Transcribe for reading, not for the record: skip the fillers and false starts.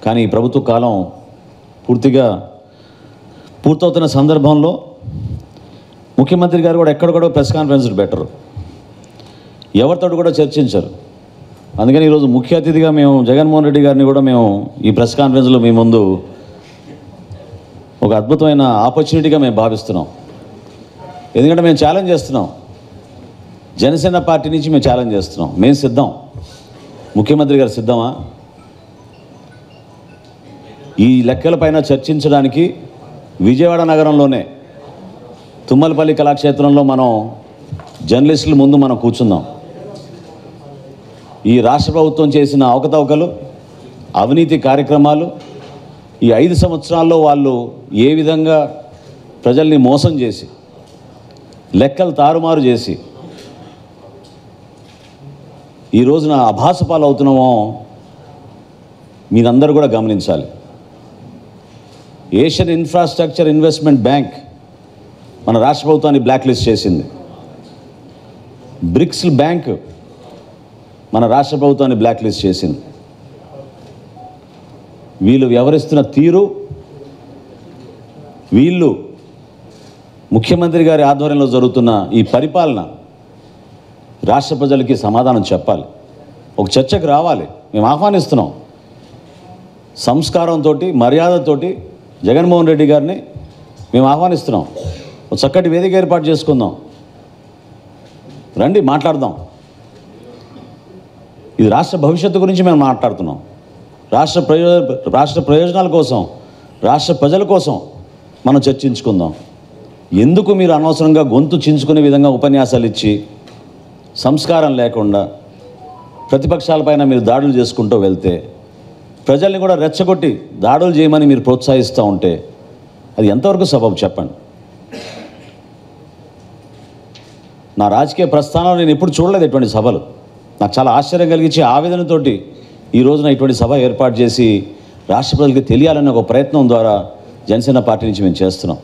కానీ ఈ ప్రభుత్వ కాలం పూర్తవుతున్న సందర్భంలో ముఖ్యమంత్రి గారు కూడా ఎక్కడ కూడా ప్రెస్ కాన్ఫరెన్స్లు పెట్టరు, ఎవరితో కూడా చర్చించరు. అందుకని ఈరోజు ముఖ్య అతిథిగా మేము జగన్మోహన్ రెడ్డి గారిని కూడా మేము ఈ ప్రెస్ కాన్ఫరెన్స్లో మీ ముందు ఒక అద్భుతమైన ఆపర్చునిటీగా మేము భావిస్తున్నాం. ఎందుకంటే మేము ఛాలెంజ్ చేస్తున్నాం, జనసేన పార్టీ నుంచి మేము ఛాలెంజ్ చేస్తున్నాం. మేము సిద్ధం, ముఖ్యమంత్రి గారు సిద్ధమా? ఈ లెక్కలపైన చర్చించడానికి విజయవాడ నగరంలోనే తుమ్మలపల్లి కళాక్షేత్రంలో మనం జర్నలిస్టుల ముందు మనం కూర్చుందాం. ఈ రాష్ట్ర ప్రభుత్వం చేసిన అవకతవకలు, అవినీతి కార్యక్రమాలు, ఈ 5 సంవత్సరాల్లో వాళ్ళు ఏ విధంగా ప్రజల్ని మోసం చేసి, లెక్కలు తారుమారు చేసి ఈ రోజున అభాసపాలు అవుతున్నామో మీరందరూ కూడా గమనించాలి. ఏషియన్ ఇన్ఫ్రాస్ట్రక్చర్ ఇన్వెస్ట్మెంట్ బ్యాంక్ మన రాష్ట్ర ప్రభుత్వాన్ని బ్లాక్ లిస్ట్ చేసింది. బ్రిక్స్ బ్యాంక్ మన రాష్ట్ర ప్రభుత్వాన్ని బ్లాక్ లిస్ట్ చేసింది. వీళ్ళు వ్యవహరిస్తున్న తీరు, వీళ్ళు ముఖ్యమంత్రి గారి ఆధ్వర్యంలో జరుగుతున్న ఈ పరిపాలన రాష్ట్ర ప్రజలకి సమాధానం చెప్పాలి, ఒక చర్చకు రావాలి. మేము ఆహ్వానిస్తున్నాం. సంస్కారంతో, మర్యాదతోటి జగన్మోహన్ రెడ్డి గారిని మేము ఆహ్వానిస్తున్నాం. ఒక చక్కటి వేదిక ఏర్పాటు చేసుకుందాం, రండి మాట్లాడదాం. ఇది రాష్ట్ర భవిష్యత్తు గురించి మేము మాట్లాడుతున్నాం. రాష్ట్ర ప్రయోజనాల కోసం, రాష్ట్ర ప్రజల కోసం మనం చర్చించుకుందాం. ఎందుకు మీరు అనవసరంగా గొంతు చించుకునే విధంగా ఉపన్యాసాలు ఇచ్చి, సంస్కారం లేకుండా ప్రతిపక్షాలపైన మీరు దాడులు చేసుకుంటూ వెళ్తే, ప్రజల్ని కూడా రెచ్చగొట్టి దాడులు చేయమని మీరు ప్రోత్సహిస్తూ ఉంటే అది ఎంతవరకు సబబు చెప్పండి. నా రాజకీయ ప్రస్థానంలో నేను ఎప్పుడు చూడలేదు ఇటువంటి సభలు. నాకు చాలా ఆశ్చర్యం కలిగించి ఆవేదనతోటి ఈ రోజున ఇటువంటి సభ ఏర్పాటు చేసి రాష్ట్ర ప్రజలకి తెలియాలనే ఒక ప్రయత్నం ద్వారా జనసేన పార్టీ నుంచి మేము చేస్తున్నాం.